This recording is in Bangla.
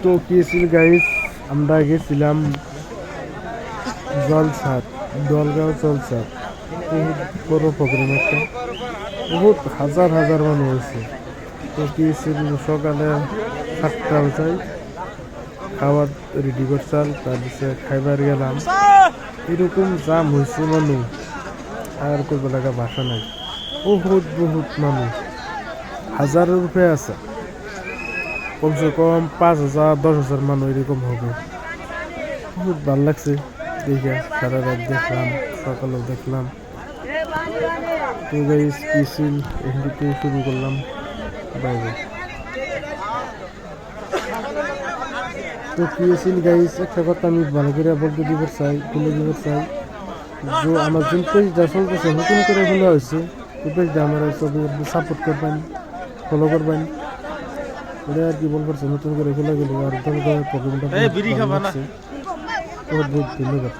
তো কি ছিল গাইস, আমরা গেছিলাম জলসাদ, দলগাঁও জলসাদ। বহুত বড় প্রোগ্রাম একটা, বহুত হাজার হাজার মানুষ হয়েছে। তো কি ছিল, সকালে 7টা বাজায় খাওয়ার রেডি করছাল, তারপরে খাইবার গেলাম। এরকম জাম হয়েছে মানুষ, আর করব লাগা ভাষা নাই। বহুত বহুত মানুষ, হাজারের উপরে আছে, কমসে কম 5,000 10,000 মানুষ এরকম হবে। বহুত ভাল লাগছে দেখে, সারা রাত দেখলাম, সকালেও দেখলাম। তো গাইস কি ছিল, এখান থেকে শুরু করলাম। Bye bye. তো কি ছিল গাইস, একটা কথা আমি ভালো করে বলতে দিতে চাই, বলে দিতে চাই, যে আমার যে পেজটা চলতেছে নতুন করে খোলা হয়েছে, এই পেজটা আমার সবাই সাপোর্ট করবেন, ফলো করবেন। এটা আর কি বলতে পারছি, নতুন করে খোলা গেল আর প্রোগ্রামটা বহুত ভালো লাগছে। বহুত বহুত ধন্যবাদ।